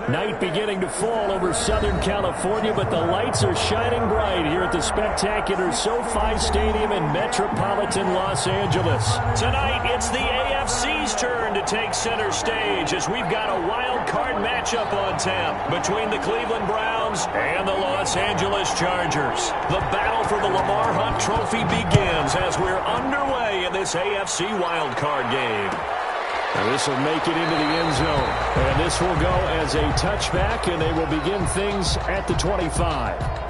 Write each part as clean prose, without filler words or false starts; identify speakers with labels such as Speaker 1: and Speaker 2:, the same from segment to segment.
Speaker 1: Night beginning to fall over Southern California, but the lights are shining bright here at the spectacular SoFi Stadium in metropolitan Los Angeles. Tonight, it's the AFC's turn to take center stage as we've got a wild card matchup on tap between the Cleveland Browns and the Los Angeles Chargers. The battle for the Lamar Hunt Trophy begins as we're underway in this AFC wild card game. And this will make it into the end zone. And this will go as a touchback, and they will begin things at the 25.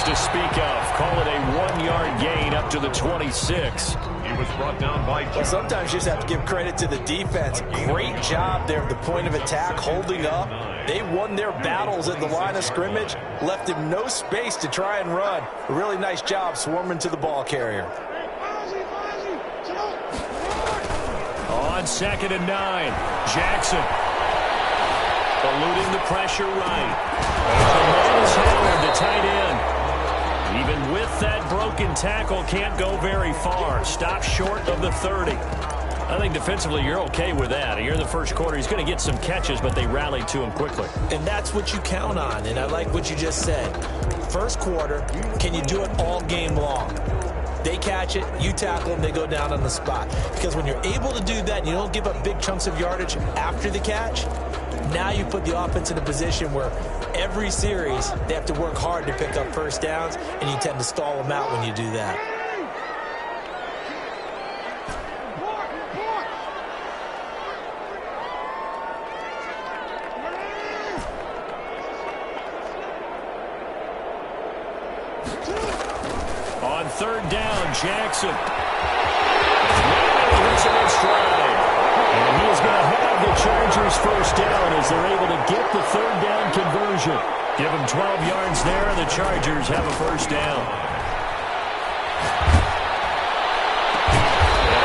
Speaker 1: To speak of. Call it a 1-yard gain up to the 26.
Speaker 2: He was brought down by...
Speaker 3: Well, sometimes you just have to give credit to the defense. Great job there at the point of attack, holding up. They won their battles at the line of scrimmage, left him no space to try and run. A really nice job swarming to the ball carrier.
Speaker 1: On 2nd and 9, Jackson. Eluding the pressure right. Howard, the tight end. Even with that broken tackle, can't go very far. Stop short of the 30. I think defensively you're okay with that. Here in the first quarter, he's going to get some catches, but they rallied to him quickly.
Speaker 3: And that's what you count on, and I like what you just said. First quarter, can you do it all game long? They catch it, you tackle them, they go down on the spot. Because when you're able to do that and you don't give up big chunks of yardage after the catch, now you put the offense in a position where every series they have to work hard to pick up first downs, and you tend to stall them out when you do that.
Speaker 1: On 3rd down, Jackson. Hits him in stride. And he is going to have the Chargers first down as they're able to get the 3rd down conversion. Give them 12 yards there, and the Chargers have a first down.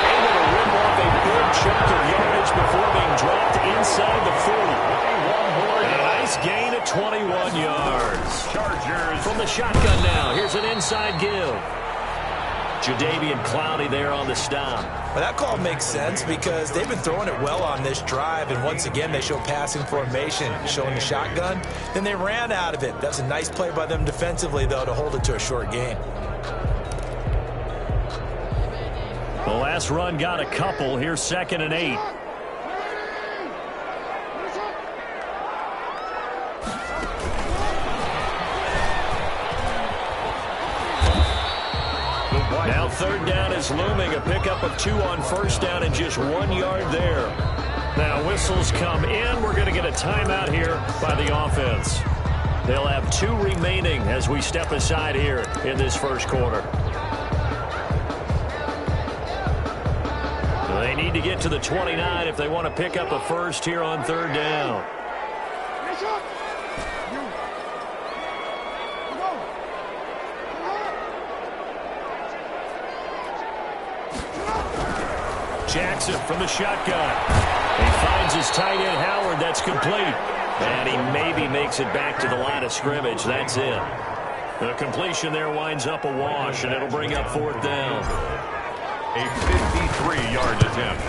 Speaker 1: Able to rip off a big chunk of yardage before being dropped inside the 40. A nice gain of 21 yards.
Speaker 2: Chargers.
Speaker 1: From the shotgun now, here's an inside give. Jadeveon Clowney there on the stop.
Speaker 3: Well, that call makes sense because they've been throwing it well on this drive, and once again they show passing formation, showing the shotgun. Then they ran out of it. That's a nice play by them defensively, though, to hold it to a short gain.
Speaker 1: The last run got a couple. Here's 2nd and 8. Now 3rd down is looming. A pickup of 2 on 1st down and just 1 yard there. Now whistles come in. We're going to get a timeout here by the offense. They'll have 2 remaining as we step aside here in this first quarter. They need to get to the 29 if they want to pick up a first here on 3rd down. Jackson from the shotgun. He finds his tight end, Howard. That's complete. And he maybe makes it back to the line of scrimmage. That's it. The completion there winds up a wash, and it'll bring up 4th down.
Speaker 2: A 53-yard attempt.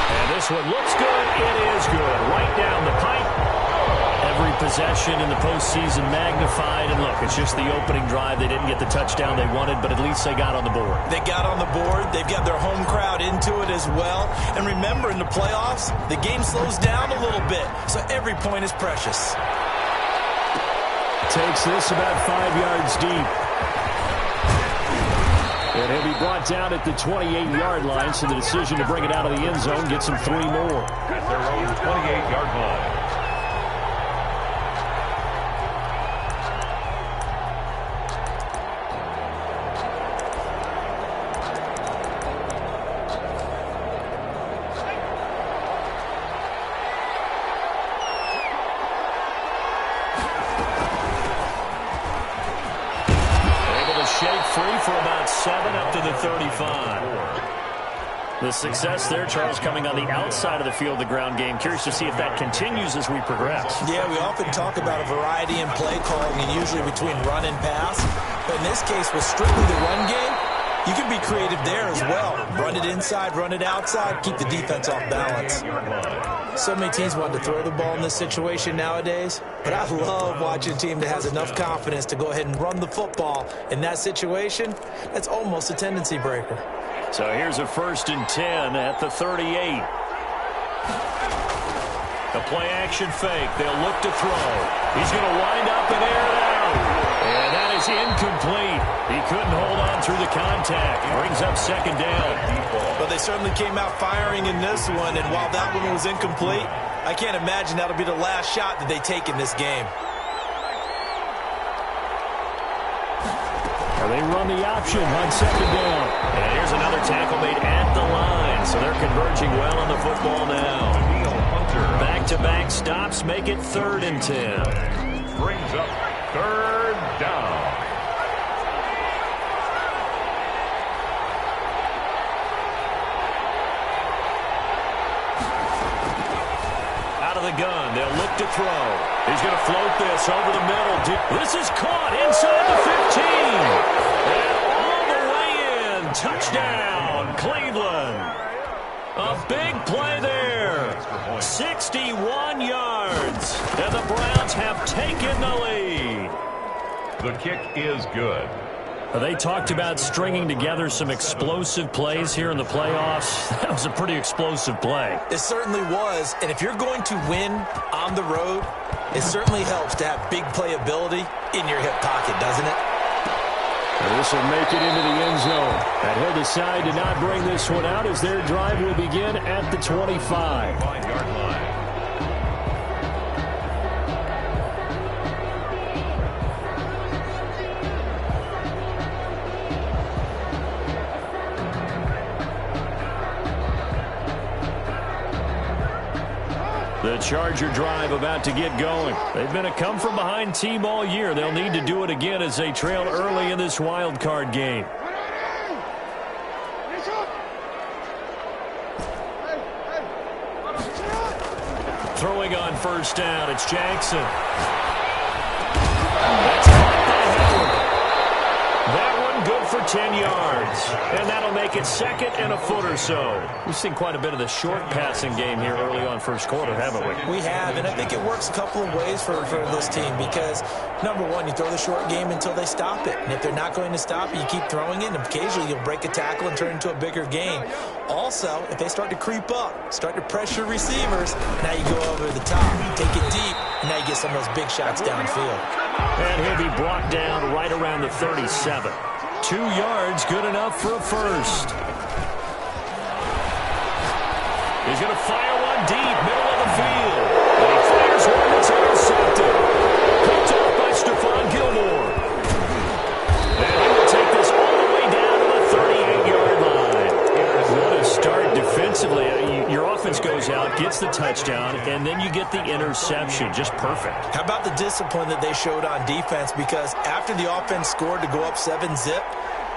Speaker 1: And this one looks good. It is good. Right down the pipe. Every possession in the postseason magnified. And look, it's just the opening drive. They didn't get the touchdown they wanted, but at least they got on the board.
Speaker 3: They got on the board. They've got their home crowd into it as well. And remember, in the playoffs, the game slows down a little bit, so every point is precious.
Speaker 1: Takes this about 5 yards deep. And he'll be brought down at the 28-yard line, so the decision to bring it out of the end zone gets him 3 more.
Speaker 2: At their own 28-yard line.
Speaker 1: free for about 7 up to the 35. The success there, Charles, coming on the outside of the field, the ground game. Curious to see if that continues as we progress.
Speaker 3: Yeah, we often talk about a variety in play calling, and usually between run and pass. But in this case, with strictly the run game, you can be creative there as well. Run it inside, run it outside, keep the defense off balance. So many teams want to throw the ball in this situation nowadays, but I love watching a team that has enough confidence to go ahead and run the football. In that situation, that's almost a tendency breaker.
Speaker 1: So here's a 1st and 10 at the 38. The play action fake. They'll look to throw. He's going to wind up and air it out. And that is incomplete. He couldn't hold on through the contact. Brings up 2nd down.
Speaker 3: But they certainly came out firing in this one, and while that one was incomplete, I can't imagine that'll be the last shot that they take in this game.
Speaker 1: They run the option on 2nd down. And here's another tackle made at the line. So they're converging well on the football now. Back-to-back stops make it 3rd and 10.
Speaker 2: Brings up 3rd down.
Speaker 1: Out of the gun, they'll look to throw. He's going to float this over the middle. This is caught inside the 15. And all the way in. Touchdown, Cleveland. A big play there. 61 yards. And the Browns have taken the lead.
Speaker 2: The kick is good.
Speaker 1: They talked about stringing together some explosive plays here in the playoffs. That was a pretty explosive play.
Speaker 3: It certainly was. And if you're going to win on the road, it certainly helps to have big playability in your hip pocket, doesn't it?
Speaker 1: This will make it into the end zone. And he'll decide to not bring this one out as their drive will begin at the 25.
Speaker 2: 5-yard line.
Speaker 1: The Charger drive about to get going. They've been a come-from-behind team all year. They'll need to do it again as they trail early in this wild card game. Throwing on 1st down, it's Jackson. That's caught by Howard. That one good for 10 yards. And that'll make it 2nd and a foot or so. We've seen quite a bit of the short passing game here early on 1st quarter, haven't we?
Speaker 3: We have, and I think it works a couple of ways for this team because, number one, you throw the short game until they stop it. And if they're not going to stop it, you keep throwing it, and occasionally you'll break a tackle and turn it into a bigger gain. Also, if they start to creep up, start to pressure receivers, now you go over the top, take it deep, and now you get some of those big shots downfield.
Speaker 1: And he'll be brought down right around the 37. 2 yards, good enough for a 1st. He's going to fire one deep, middle of the field. And he fires one that's intercepted. Picked off by Stephon Gilmore. And he will take this all the way down to the 38-yard line. What a start defensively. Your offense goes out, gets the touchdown, and then you get the interception. Just perfect.
Speaker 3: How about the discipline that they showed on defense? Because after the offense scored to go up 7-zip,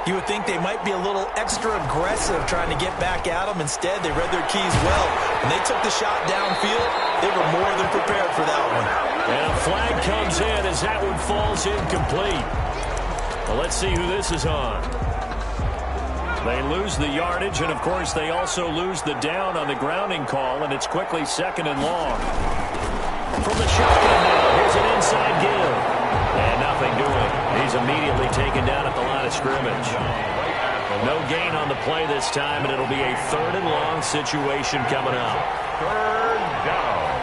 Speaker 3: you would think they might be a little extra aggressive trying to get back at them. Instead, they read their keys well. When they took the shot downfield, they were more than prepared for that one.
Speaker 1: And a flag comes in as that one falls incomplete. Well, let's see who this is on. They lose the yardage, and, of course, they also lose the down on the grounding call, and it's quickly 2nd and long. From the shotgun now, here's an inside give. And nothing doing. He's immediately taken down at the line of scrimmage. No gain on the play this time, and it'll be a 3rd and long situation coming up.
Speaker 2: 3rd down.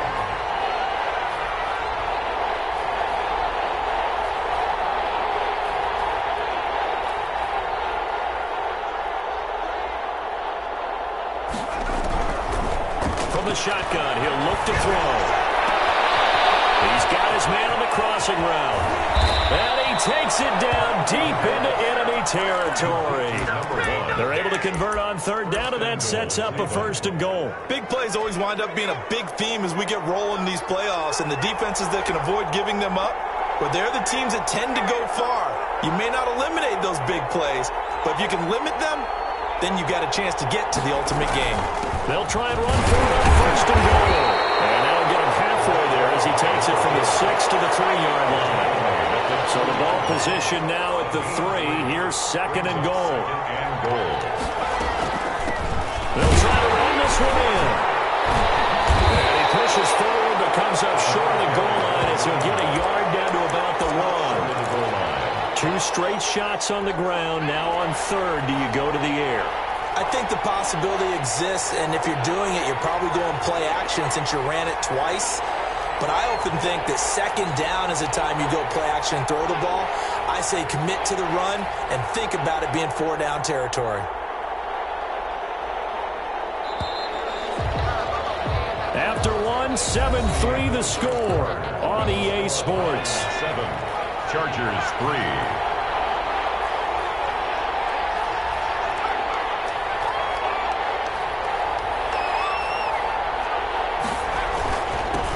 Speaker 1: From the shotgun, he'll look to throw. He's got his man on the crossing route. And he takes it down deep into enemy territory. They're able to convert on 3rd down, and that sets up a 1st and goal.
Speaker 3: Big plays always wind up being a big theme as we get rolling in these playoffs, and the defenses that can avoid giving them up, but they're the teams that tend to go far. You may not eliminate those big plays, but if you can limit them, then you've got a chance to get to the ultimate game.
Speaker 1: They'll try and run for it on first and goal. And that'll get him halfway there as he takes it from the 6 to the 3-yard line. So the ball position now at the 3. Here's second and goal. They'll try to run this one in. And he pushes forward but comes up short of the goal line as he'll get a yard down to about the 1. 2 straight shots on the ground. Now on third, do you go to the air?
Speaker 3: I think the possibility exists, and if you're doing it, you're probably going play action since you ran it twice. But I often think that second down is the time you go play action and throw the ball. I say commit to the run and think about it being 4-down territory.
Speaker 1: After 1, 7-3 the score on EA Sports.
Speaker 2: 7, Chargers 3.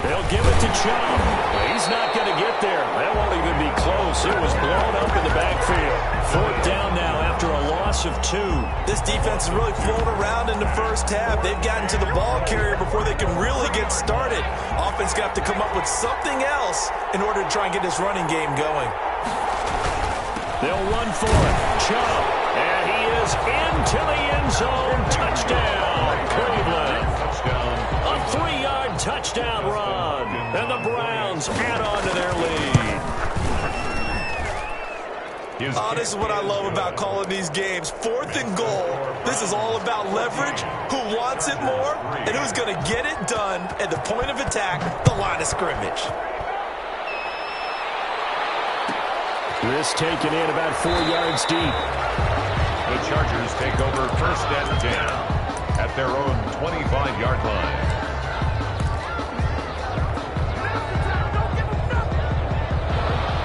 Speaker 1: They'll give it to Chubb. He's not going to get there. That won't even be close. It was blown up in the backfield. 4th down now after a loss of 2.
Speaker 3: This defense is really flown around in the first half. They've gotten to the ball carrier before they can really get started. Offense got to come up with something else in order to try and get this running game going.
Speaker 1: They'll run for it. Chubb. And he is into the end zone. Touchdown, Cleveland.
Speaker 2: Touchdown.
Speaker 1: A 3-yard touchdown run. And the Browns add on to their lead.
Speaker 3: This is what I love about calling these games. 4th and goal. This is all about leverage, who wants it more, and who's going to get it done at the point of attack, the line of scrimmage.
Speaker 1: This taken in about 4 yards deep.
Speaker 2: The Chargers take over 1st and 10 at their own 25-yard line.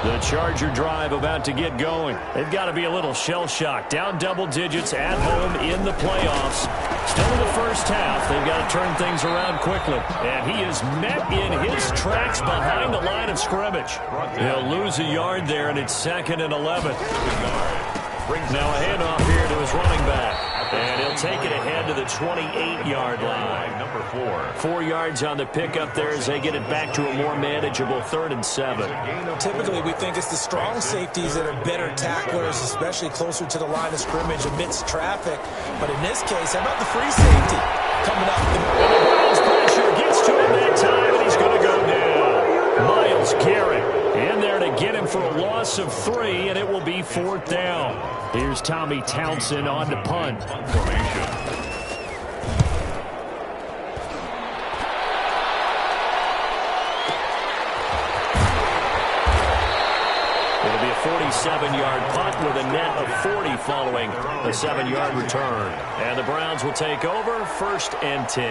Speaker 1: The Charger drive about to get going. They've got to be a little shell-shocked. Down double digits at home in the playoffs. Still in the first half. They've got to turn things around quickly. And he is met in his tracks behind the line of scrimmage. He'll lose a yard there, and it's 2nd and 11. Now a handoff here to his running back. And he'll take it ahead to the 28-yard line.
Speaker 2: Number 4.
Speaker 1: 4 yards on the pickup there as they get it back to a more manageable 3rd and 7.
Speaker 3: Typically, we think it's the strong safeties that are better tacklers, especially closer to the line of scrimmage amidst traffic. But in this case, how about the free safety coming up?
Speaker 1: And the Browns pressure gets to him that time, and he's going to go down. Myles Garrett in there to get him for a loss of 3, and it will be 4th down. Here's Tommy Townsend on to punt.
Speaker 2: Formation.
Speaker 1: It'll be a 47-yard punt with a net of 40 following a 7-yard return. And the Browns will take over 1st and 10.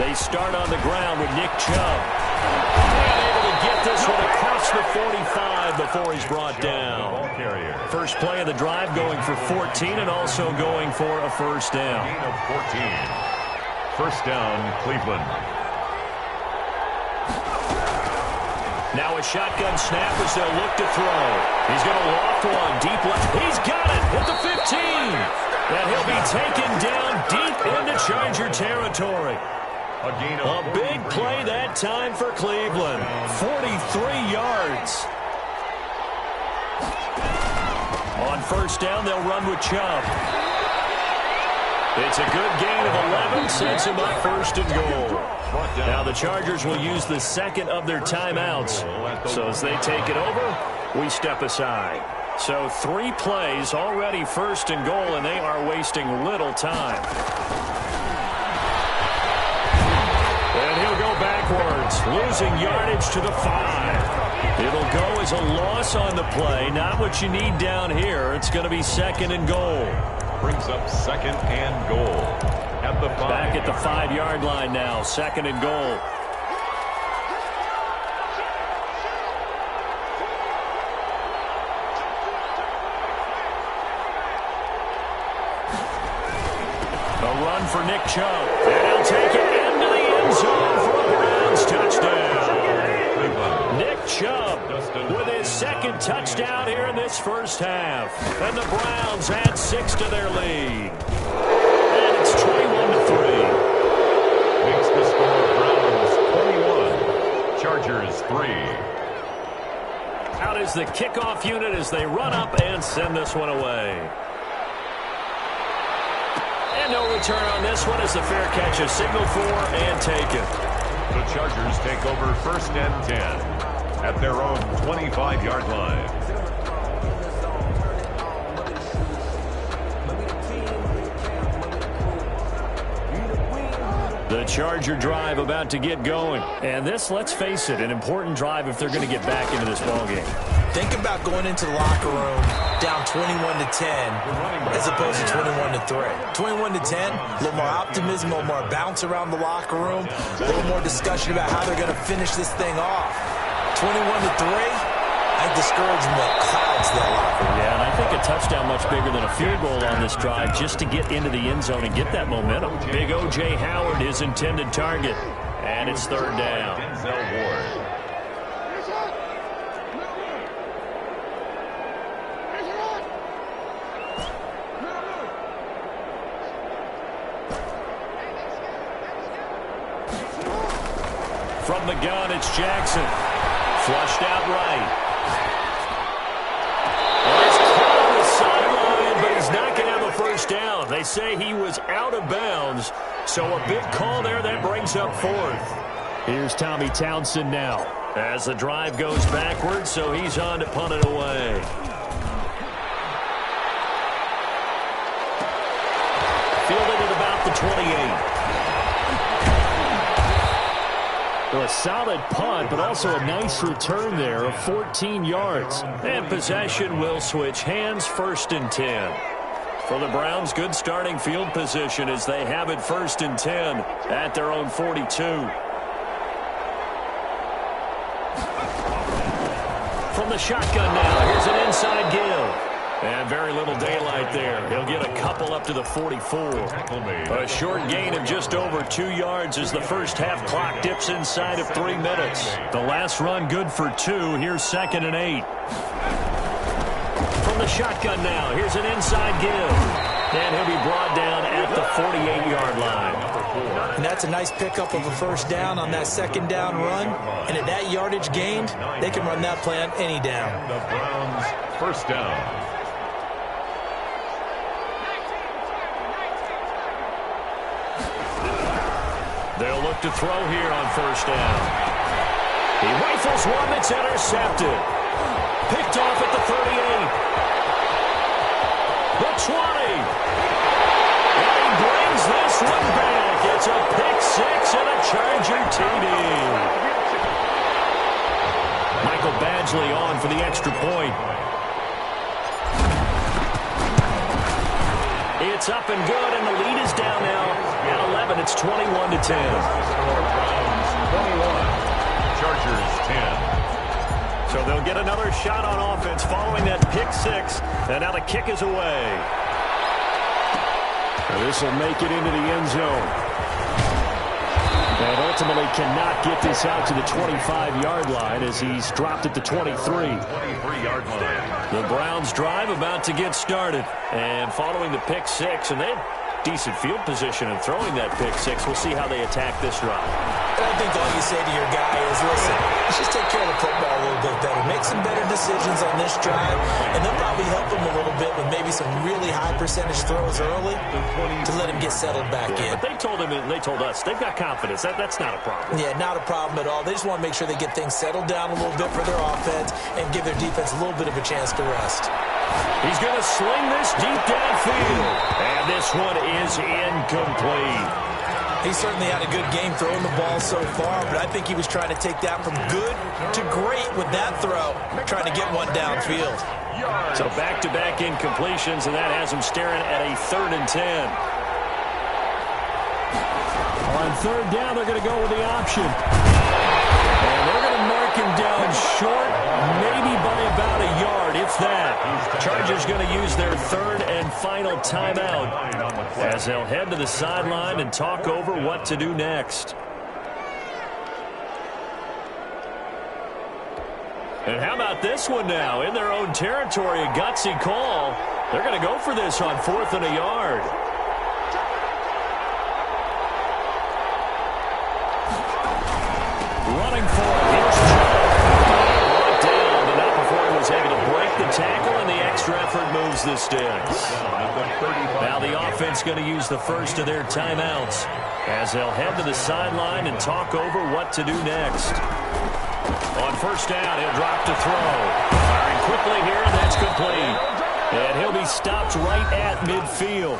Speaker 1: They start on the ground with Nick Chubb. And able to get this one across the 45 before he's brought down. First play of the drive going for 14 and also going for a 1st down.
Speaker 2: Gain of 14. 1st down, Cleveland.
Speaker 1: Now a shotgun snap as they'll look to throw. He's going to loft one deep left. He's got it at the 15. And he'll be taken down deep into Charger territory. A big play that time for Cleveland. 43 yards. On 1st down, they'll run with Chubb. It's a good gain of 11, sets him up 1st and goal. Now the Chargers will use the 2nd of their timeouts. So as they take it over, we step aside. So 3 plays already 1st and goal, and they are wasting little time. And he'll go backwards, losing yardage to the 5. It'll go as a loss on the play. Not what you need down here. It's going to be 2nd and goal.
Speaker 2: Brings up 2nd and goal at the 5.
Speaker 1: Back at the 5-yard line now, 2nd and goal. A run for Nick Chubb. And he'll take it into the end zone for a Browns touchdown. Nick Chubb with his second touchdown here in this first half. And the Browns add 6 to their lead. And it's 21-3.
Speaker 2: Makes the score Browns 21, Chargers 3.
Speaker 1: Out is the kickoff unit as they run up and send this one away. And no return on this one as the fair catch is signaled for and taken.
Speaker 2: The Chargers take over 1st and 10 at their own 25-yard line.
Speaker 1: The Charger drive about to get going. And this, let's face it, an important drive if they're going to get back into this ballgame.
Speaker 3: Think about going into the locker room down 21-10 as opposed to 21-3. 21-10, a little more optimism, a little more bounce around the locker room, a little more discussion about how they're going to finish this thing off. 21-3, I think discouragement clouds that locker room.
Speaker 1: Yeah, and I think a touchdown much bigger than a field goal on this drive just to get into the end zone and get that momentum. Big O.J. Howard, his intended target. And it's 3rd down.
Speaker 2: Denzel Ward.
Speaker 1: From the gun, it's Jackson. Flushed out right. And it's caught on the sideline, but he's not going to have a first down. They say he was out of bounds, so a big call there that brings up 4th. Here's Tommy Townsend now as the drive goes backwards, so he's on to punt it away. Fielded at about the 28. A solid punt, but also a nice return there of 14 yards. And possession will switch hands, 1st and 10. For the Browns, good starting field position as they have it 1st and 10 at their own 42. From the shotgun now, here's an inside give. And very little daylight there. He'll get a couple up to the 44. A short gain of just over 2 yards as the first half clock dips inside of 3 minutes. The last run good for 2. Here's 2nd and 8. From the shotgun now, here's an inside give. And he'll be brought down at the 48-yard line.
Speaker 3: And that's a nice pickup of a first down on that 2nd down run. And at that yardage gained, they can run that play on any down.
Speaker 2: The Browns' 1st down.
Speaker 1: They'll look to throw here on 1st down. He rifles one that's intercepted. Picked off at the 38. The 20. And he brings this one back. It's a pick 6 and a Charger TD. Michael Badgley on for the extra point. It's up and good, and the lead is down now. At 11, it's 21-10.
Speaker 2: 21, Chargers 10.
Speaker 1: So they'll get another shot on offense following that pick 6, and now the kick is away. This will make it into the end zone. And ultimately cannot get this out to the 25-yard line as he's dropped at the 23.
Speaker 2: 23-yard line.
Speaker 1: The Browns drive about to get started. And following the pick 6, and they have decent field position in throwing that pick 6. We'll see how they attack this drive.
Speaker 3: And I think all you say to your guy is, listen, let's just take care of the football a little bit better. Make some better decisions on this drive, and they'll probably help him a little bit with maybe some really high percentage throws early to let him get settled back in.
Speaker 1: But they told him, and they told us, they've got confidence. That's not a problem.
Speaker 3: Yeah, not a problem at all. They just want to make sure they get things settled down a little bit for their offense and give their defense a little bit of a chance to rest.
Speaker 1: He's going to sling this deep downfield. And this one is incomplete.
Speaker 3: He certainly had a good game throwing the ball so far, but I think he was trying to take that from good to great with that throw, trying to get one downfield.
Speaker 1: So back-to-back incompletions, and that has him staring at a 3rd and 10. On 3rd down, they're going to go with the option. And they're going to mark him down short, maybe by about a yard, if that. Chargers going to use their 3rd and final timeout as they'll head to the sideline and talk over what to do next. And how about this one now? In their own territory, a gutsy call. They're going to go for this on 4th and a yard. Running for it. Here's brought down, but not before he was able to break the tackle, and the extra effort moves the sticks. Now the offense going to use the first of their timeouts as they'll head to the sideline and talk over what to do next. On first down, he'll drop to throw. Firing quickly here, and that's complete. And he'll be stopped right at midfield.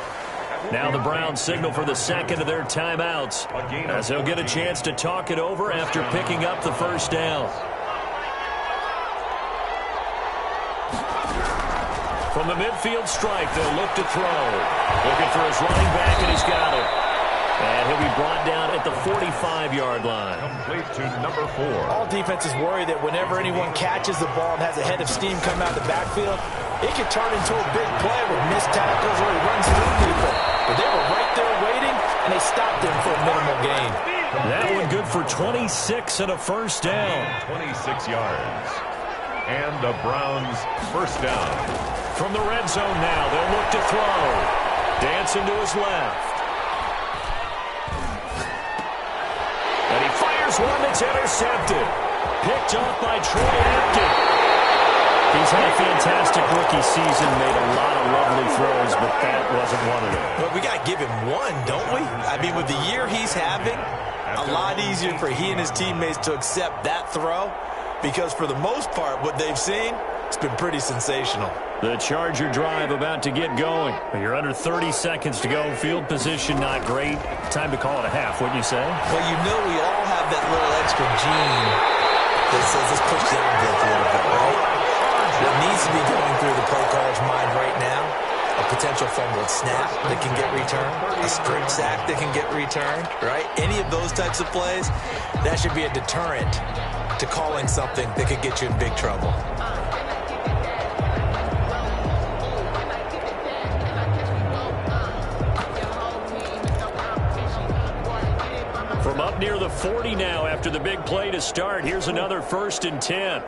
Speaker 1: Now the Browns signal for the second of their timeouts as they'll get a chance to talk it over after picking up the first down. From the midfield stripe, they'll look to throw. Looking for his running back, and he's got it. And he'll be brought down at the 45-yard line.
Speaker 2: Complete to number 4.
Speaker 3: All defenses worry that whenever anyone catches the ball and has a head of steam come out of the backfield, it can turn into a big play with missed tackles or he runs through people. But they were right there waiting, and they stopped him for a minimal gain.
Speaker 1: That one good for 26 and a first down.
Speaker 2: 26 yards. And the Browns first down.
Speaker 1: From the red zone now, they'll look to throw. Dancing to his left. And he fires one that's intercepted. Picked off by Troy Apted. He's had a fantastic rookie season, made a lot of lovely throws, but that wasn't one of them.
Speaker 3: But we got to give him one, don't we? I mean, with the year he's having, a lot easier for he and his teammates to accept that throw because for the most part, what they've seen, it's been pretty sensational.
Speaker 1: The Charger drive about to get going. You're under 30 seconds to go. Field position not great. Time to call it a half, wouldn't you say?
Speaker 3: Well, you know we all have that little extra gene that says let's push the envelope a little bit, right? What needs to be going through the play caller's mind right now, a potential fumbled snap that can get returned, a strip sack that can get returned, right? Any of those types of plays, that should be a deterrent to calling something that could get you in big trouble.
Speaker 1: From up near the 40 now after the big play to start, here's another 1st and 10.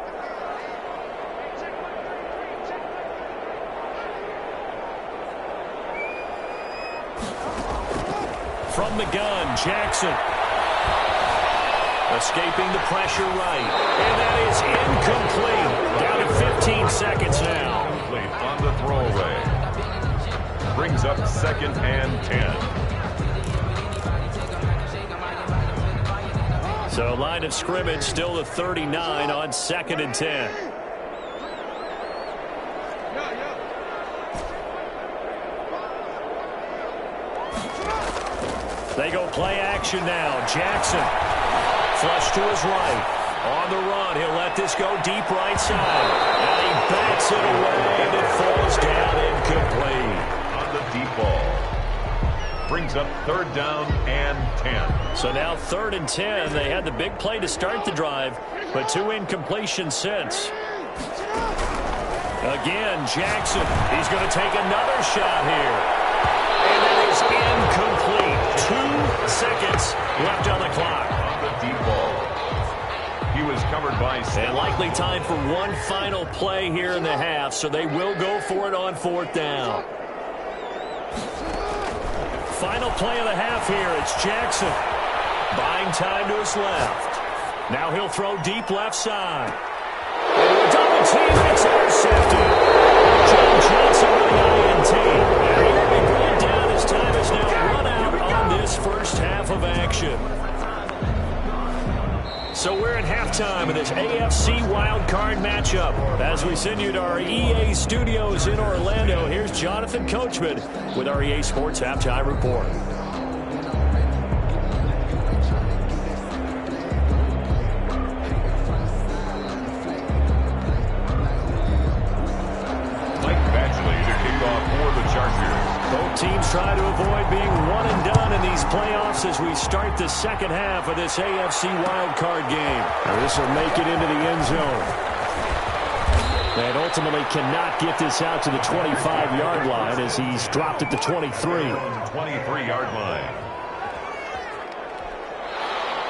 Speaker 1: From the gun, Jackson. Escaping the pressure right. And that is incomplete. Down to 15 seconds now.
Speaker 2: Complete on the throwaway. Brings up 2nd and 10.
Speaker 1: So line of scrimmage still the 39 on 2nd and 10. They go play action now. Jackson. Flush to his right. On the run. He'll let this go deep right side. And he bats it away and it falls down incomplete.
Speaker 2: On the deep ball. Brings up 3rd down and 10.
Speaker 1: So now 3rd and 10. They had the big play to start the drive, but 2 incompletions since. Again, Jackson. He's going to take another shot here. And that is incomplete. 2 seconds left on the clock.
Speaker 2: On the deep ball. He was covered by...
Speaker 1: And likely time for one final play here in the half, so they will go for it on 4th down. Final play of the half here. It's Jackson. Buying time to his left. Now he'll throw deep left side. And double team, it's intercepted. John Johnson with the INT. And he will be brought down as time is now run out on this first half of action. So we're at halftime of this AFC wildcard matchup. As we send you to our EA studios in Orlando, here's Jonathan Coachman with our EA Sports Halftime Report. Both teams try to avoid being one and done in these playoffs as we start the second half of this AFC wildcard game. Now this will make it into the end zone. And ultimately cannot get this out to the 25-yard line as he's dropped at the 23.
Speaker 2: 23-yard line.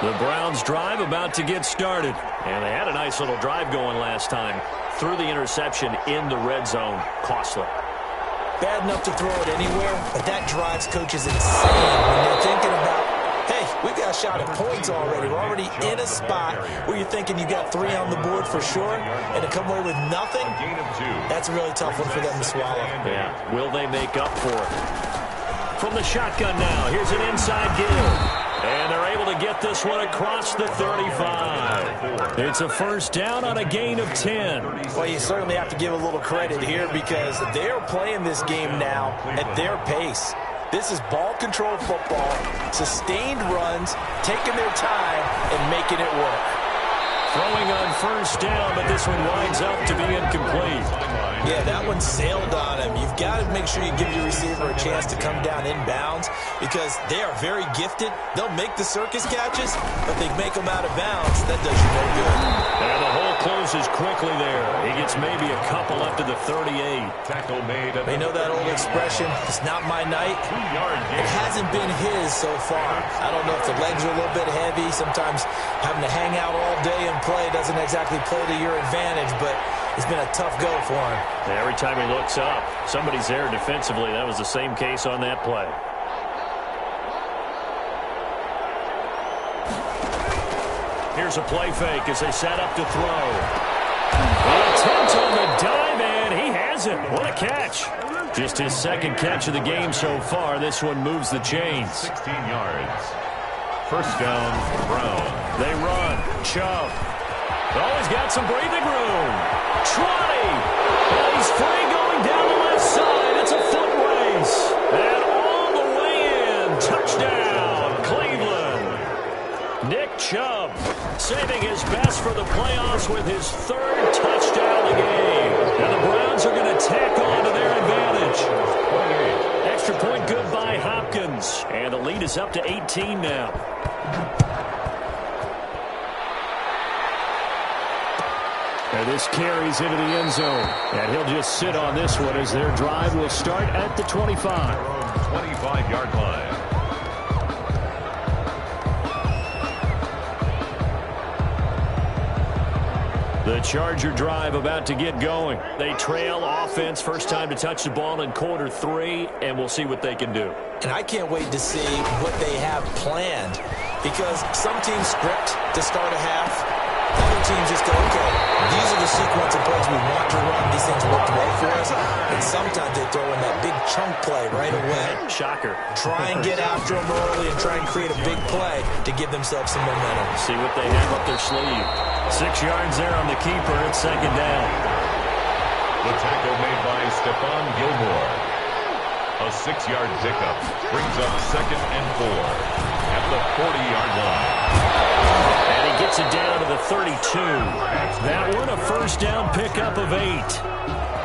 Speaker 1: The Browns drive about to get started. And they had a nice little drive going last time. Threw the interception in the red zone. Costly.
Speaker 3: Bad enough to throw it anywhere, but that drives coaches insane when they're thinking about, hey, we've got a shot at points already. We're already in a spot where you're thinking you got 3 on the board for sure, and to come away with nothing, that's a really tough one for them to swallow.
Speaker 1: Yeah, will they make up for it? From the shotgun now, here's an inside give. And they're able to get this one across the 35. It's a first down on a gain of 10.
Speaker 3: Well, you certainly have to give a little credit here because they're playing this game now at their pace. This is ball control football, sustained runs, taking their time, and making it work.
Speaker 1: Throwing on first down, but this one winds up to be incomplete.
Speaker 3: Yeah, that one sailed on him. You've got to make sure you give your receiver a chance to come down inbounds because they are very gifted. They'll make the circus catches, but they make them out of bounds. That does you no good.
Speaker 1: And the hole closes quickly there. He gets maybe a couple up to the 38.
Speaker 2: Tackle made.
Speaker 3: They know that old expression, it's not my night. It hasn't been his so far. I don't know if the legs are a little bit heavy. Sometimes having to hang out all day and play doesn't exactly play to your advantage, but it's been a tough go for him.
Speaker 1: Every time he looks up, somebody's there defensively. That was the same case on that play. Here's a play fake as they set up to throw. The attempt on the dive, and he has it. What a catch. Just his second catch of the game so far. This one moves the chains.
Speaker 2: 16 yards. First down, Brown.
Speaker 1: They run. Chubb. Oh, he's got some breathing room. 20. And he's free going down the left side. It's a foot race. And all the way in. Touchdown, Cleveland. Nick Chubb saving his best for the playoffs with his 3rd touchdown of the game. Now the Browns are going to tack on to their advantage. Extra point good by Hopkins. And the lead is up to 18 now. And this carries into the end zone. And he'll just sit on this one as their drive will start at the 25.
Speaker 2: 25-yard line.
Speaker 1: The Charger drive about to get going. They trail offense, first time to touch the ball in quarter 3, and we'll see what they can do.
Speaker 3: And I can't wait to see what they have planned because some teams script to start a half. Other teams just go, okay, these are the sequence of plays we want to run. These things work well for us. And sometimes they throw in that big chunk play right away.
Speaker 1: Shocker.
Speaker 3: Try and get after them early and try and create a big play to give themselves some momentum.
Speaker 1: See what they have up their sleeve. 6 yards there on the keeper. It's second down.
Speaker 2: The tackle made by Stephon Gilmore. A 6-yard pickup brings up 2nd and 4 at the 40-yard line.
Speaker 1: And he gets it down to the 32. That one a first down pickup of 8.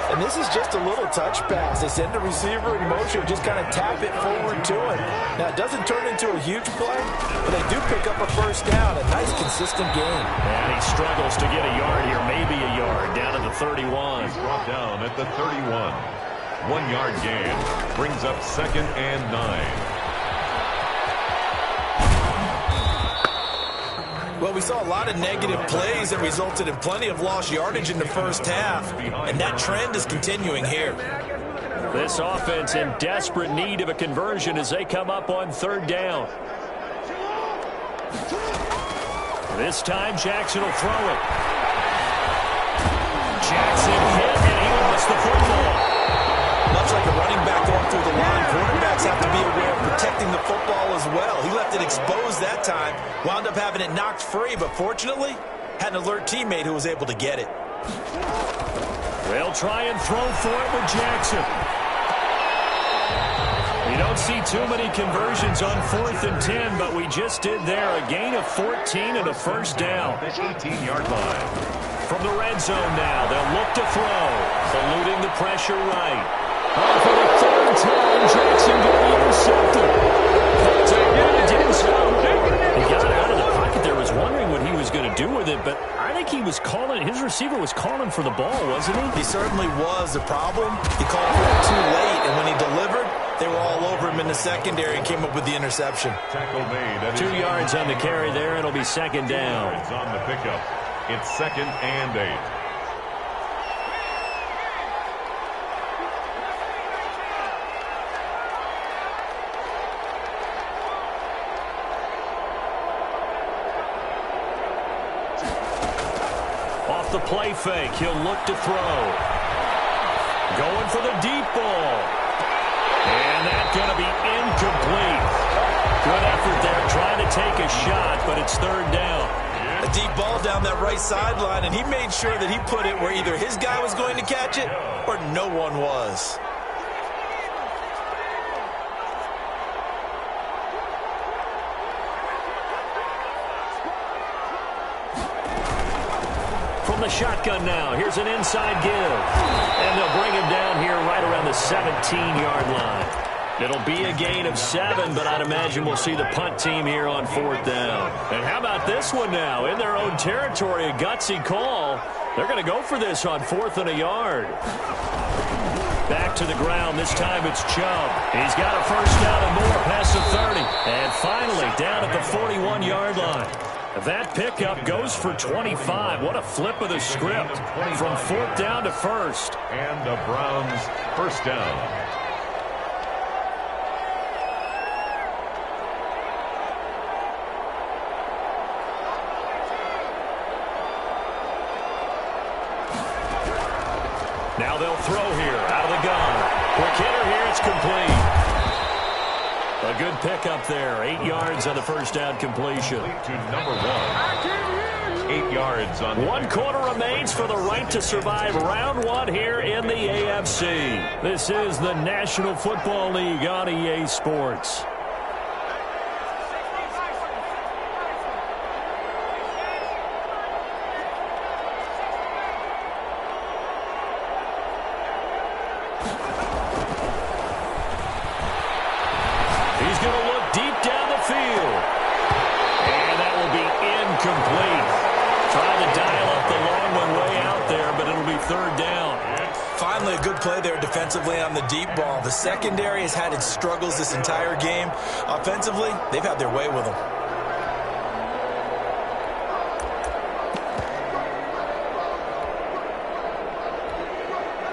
Speaker 3: And this is just a little touch pass. They send the receiver in motion, just kind of tap it forward to him. Now, it doesn't turn into a huge play, but they do pick up a first down. A nice, consistent game.
Speaker 1: And he struggles to get a yard here, maybe a yard, down to the 31.
Speaker 2: He's brought down at the 31. 1-yard gain brings up 2nd and 9.
Speaker 3: Well, we saw a lot of negative plays that resulted in plenty of lost yardage in the first half, and that trend is continuing here.
Speaker 1: This offense in desperate need of a conversion as they come up on 3rd down. This time, Jackson will throw it. Jackson hit, and he lost the football.
Speaker 3: Much like a running back going through the line, quarterbacks have to be aware of protecting the football as well. He left it exposed that time, wound up having it knocked free, but fortunately, had an alert teammate who was able to get it.
Speaker 1: They'll try and throw for it with Jackson. You don't see too many conversions on 4th and 10, but we just did there. A gain of 14 and a first down.
Speaker 2: 18-yard line.
Speaker 1: From the red zone now, they'll look to throw, eluding the pressure right. For the 3rd time, Jackson getting intercepted. He got out of the pocket there, was wondering what he was going to do with it, but I think he was calling, his receiver was calling for the ball, wasn't he?
Speaker 3: He certainly was. The problem, he called for it too late, and when he delivered, they were all over him in the secondary and came up with the interception.
Speaker 2: Tackle made.
Speaker 1: 2 yards on the carry there. It'll be 2nd down.
Speaker 2: On the pickup. It's 2nd and 8.
Speaker 1: Off the play fake, he'll look to throw. Going for the deep ball. And that's going to be incomplete. Good effort there, trying to take a shot, but it's 3rd down.
Speaker 3: A deep ball down that right sideline, and he made sure that he put it where either his guy was going to catch it or no one was.
Speaker 1: From the shotgun now, here's an inside give. And they'll bring him down here right around the 17-yard line. It'll be a gain of 7, but I'd imagine we'll see the punt team here on 4th down. And how about this one now? In their own territory, a gutsy call. They're going to go for this on 4th and a yard. Back to the ground. This time it's Chubb. He's got a 1st down and more past the 30. And finally down at the 41-yard line. That pickup goes for 25. What a flip of the script. From 4th down to 1st.
Speaker 2: And the Browns' 1st down.
Speaker 1: Now they'll throw here out of the gun. Quick hitter here, it's complete. A good pickup there. 8 yards on the 1st down completion.
Speaker 2: To number 1. 8 yards on
Speaker 1: 1 quarter remains for the right to survive round 1 here in the AFC. This is the National Football League on EA Sports. He's going to look deep down the field. And that will be incomplete. Trying to dial up the long one way out there, but it'll be 3rd down.
Speaker 3: Finally, a good play there defensively on the deep ball. The secondary has had its struggles this entire game. Offensively, they've had their way with them.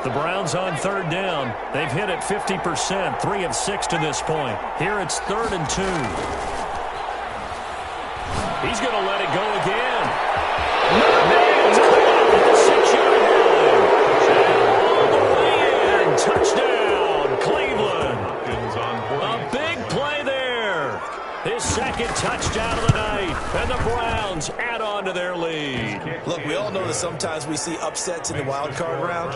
Speaker 1: The Browns on 3rd down. They've hit it 50%, 3 of 6 to this point. Here it's 3rd and 2. He's going to let it go again. It's caught at the 6-yard line. All the way in. Touchdown, Cleveland. A big play there. His 2nd touchdown of the night. And the Browns add on to their lead.
Speaker 3: Look, we all know that sometimes we see upsets in the wild card round.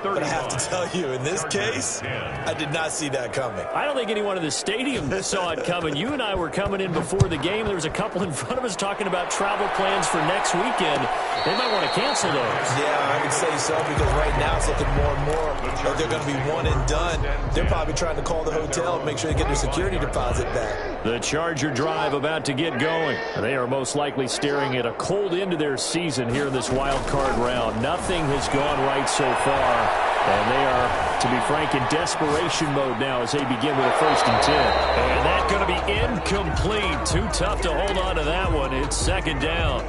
Speaker 3: But I have to tell you, in this case, I did not see that coming.
Speaker 1: I don't think anyone in the stadium saw it coming. You and I were coming in before the game. There was a couple in front of us talking about travel plans for next weekend. They might want to cancel those.
Speaker 3: Yeah, I would say so, because right now it's looking more and more like they're going to be one and done. They're probably trying to call the hotel and make sure they get their security deposit back.
Speaker 1: The Charger drive about to get going. They are most likely staring at a cold end to their season here in this wild card round. Nothing has gone right so far. And they are, to be frank, in desperation mode now as they begin with a 1st and 10. And that's going to be incomplete. Too tough to hold on to that one. It's 2nd down.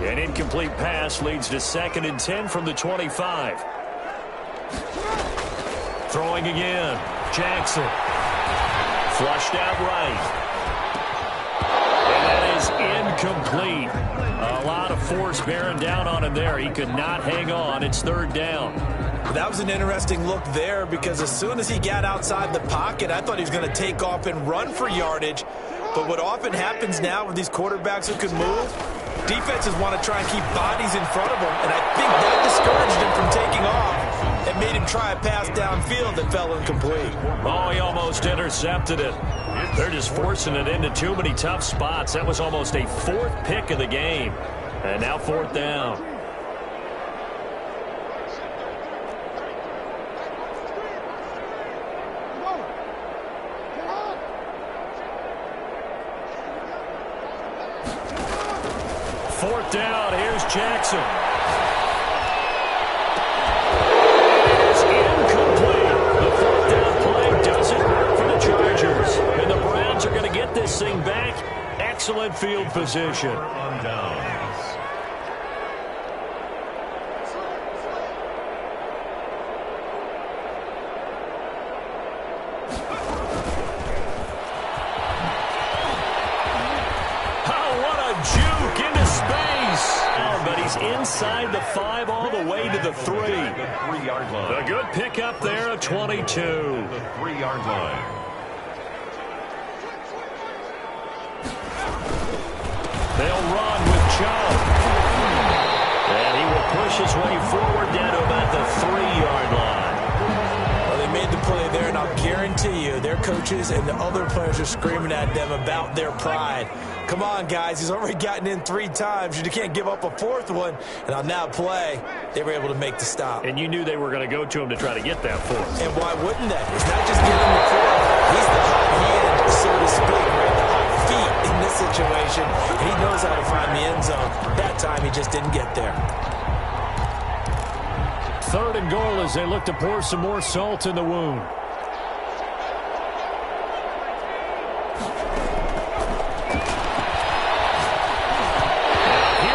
Speaker 1: An incomplete pass leads to 2nd and 10 from the 25. Throwing again. Jackson. Flushed out right. And that is incomplete. A lot of force bearing down on him there. He could not hang on. It's 3rd down.
Speaker 3: That was an interesting look there, because as soon as he got outside the pocket, I thought he was going to take off and run for yardage. But what often happens now with these quarterbacks who can move, defenses want to try and keep bodies in front of them, and I think that discouraged him from taking off and made him try a pass downfield that fell incomplete.
Speaker 1: Oh, he almost intercepted it. They're just forcing it into too many tough spots. That was almost a 4th pick of the game. And now 4th down. Fourth down, here's Jackson. It's incomplete. The 4th down play doesn't work for the Chargers. And the Browns are going to get this thing back. Excellent field position. 5 all the way to the 3.
Speaker 2: The 3-yard line.
Speaker 1: A good pickup there of 22.
Speaker 2: The 3-yard line.
Speaker 1: They'll run with Joe. And he will push his way forward down to about the 3-yard line.
Speaker 3: Well, they made the play there, and I'll guarantee you their coaches and the other players are screaming at them about their pride. Come on, guys. He's already gotten in 3 times. You can't give up a 4th one. And on that play, they were able to make the stop.
Speaker 1: And you knew they were going to go to him to try to get that 4th.
Speaker 3: And why wouldn't they? It's not just getting the 4th. He's the hot hand, so to speak, right? The hot feet in this situation. And he knows how to find the end zone. That time, he just didn't get there.
Speaker 1: 3rd and goal as they look to pour some more salt in the wound.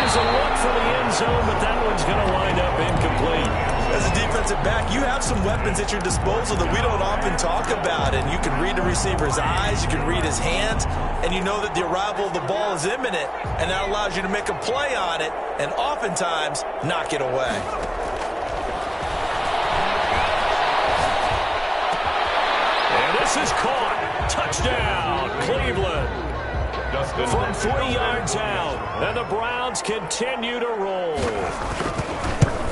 Speaker 1: A look for the end zone, but that one's going to wind up incomplete.
Speaker 3: As a defensive back, you have some weapons at your disposal that we don't often talk about, and you can read the receiver's eyes, you can read his hands, and you know that the arrival of the ball is imminent, and that allows you to make a play on it and oftentimes knock it away.
Speaker 1: And this is caught. Touchdown, Cleveland. From 3 yards out, and the Browns continue to roll.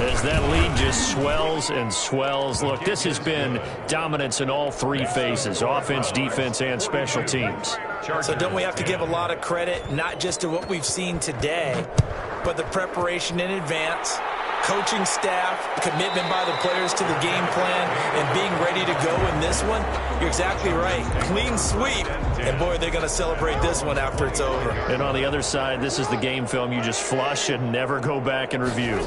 Speaker 1: As that lead just swells and swells. Look, this has been dominance in all 3 phases, offense, defense, and special teams.
Speaker 3: So don't we have to give a lot of credit, not just to what we've seen today, but the preparation in advance, coaching staff, commitment by the players to the game plan, and being ready to go in this one? You're exactly right. Clean sweep. And, boy, they're going to celebrate this one after it's over.
Speaker 1: And on the other side, this is the game film you just flush and never go back and review.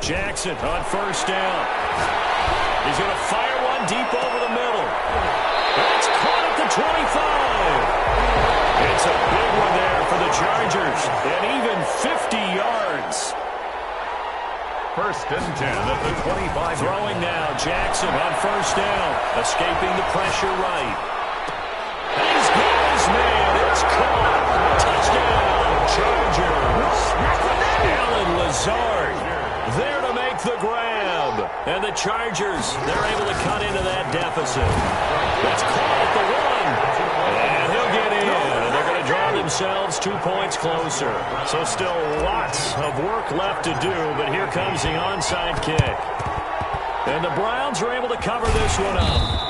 Speaker 1: Jackson on 1st down. He's going to fire one deep over the middle. It's caught at the 25. It's a big one there for the Chargers. And even 50 yards.
Speaker 2: 1st and 10 at the 25.
Speaker 1: Throwing now, Jackson on 1st down. Escaping the pressure right. And he's got his man. It's caught. Touchdown, Chargers. Alan Lazard there to make the grab. And the Chargers, they're able to cut into that deficit. It's caught at the 1. And he'll get in. And they're going to draw themselves 2 points closer. So still lots of work left to do, but here comes the onside kick. And the Browns are able to cover this one up.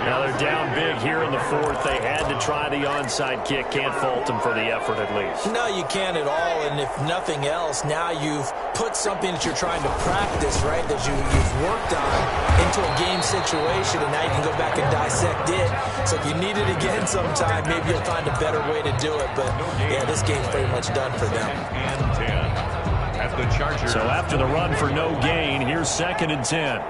Speaker 1: Now they're down big here in the 4th. They had to try the onside kick. Can't fault them for the effort at least.
Speaker 3: No, you can't at all. And if nothing else, now you've put something that you're trying to practice, right, that you've worked on into a game situation, and now you can go back and dissect it. So if you need it again sometime, maybe you'll find a better way to do it. But, yeah, this game's pretty much done for them.
Speaker 2: And 10 at the Chargers.
Speaker 1: So after the run for no gain, here's 2nd and 10.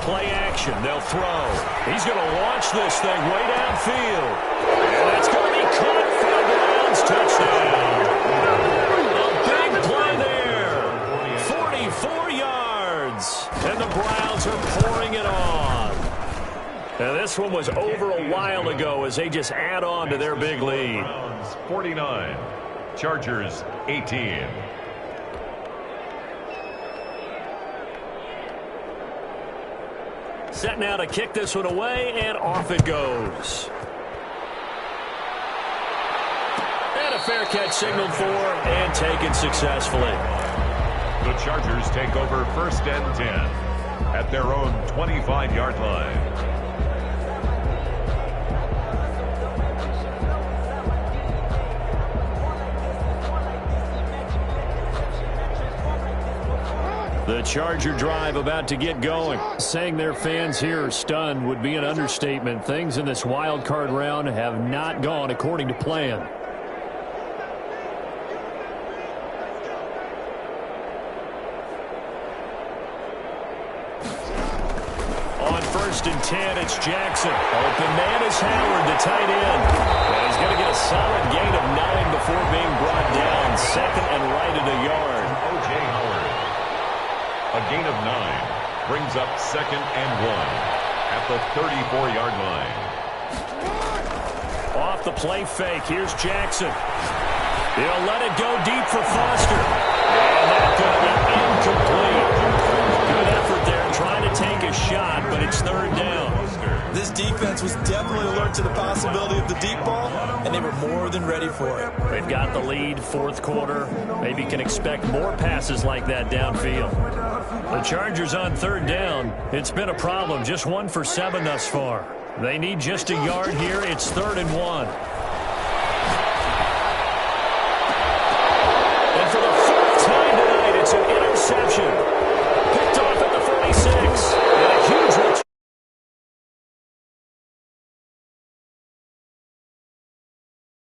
Speaker 1: Play action. They'll throw. He's going to launch this thing way downfield. And that's going to be caught for the Browns. Touchdown. A big play there. 44 yards. And the Browns are pouring it on. Now this one was over a while ago as they just add on to their big lead.
Speaker 2: Browns 49. Chargers 18.
Speaker 1: Set now to kick this one away, and off it goes. And a fair catch signaled for and taken successfully.
Speaker 2: The Chargers take over 1st and 10 at their own 25-yard line.
Speaker 1: The Charger drive about to get going. Saying their fans here are stunned would be an understatement. Things in this wild card round have not gone according to plan. On 1st and 10, it's Jackson. Open man is Howard, the tight end. And he's going to get a solid gain of 9 before being brought down. 2nd and right at a yard.
Speaker 2: O.J. Howard. A gain of 9 brings up 2nd and 1 at the 34-yard line.
Speaker 1: Off the play fake, here's Jackson. He'll let it go deep for Foster. And that's going to be incomplete. Good effort there trying to take a shot, but it's third down.
Speaker 3: This defense was definitely alert to the possibility of the deep ball, and they were more than ready for it.
Speaker 1: They've got the lead, fourth quarter. Maybe can expect more passes like that downfield. The Chargers on third down. It's been a problem. Just 1 for 7 thus far. They need just a yard here. It's 3rd and 1. And for the 4th time tonight, it's an interception.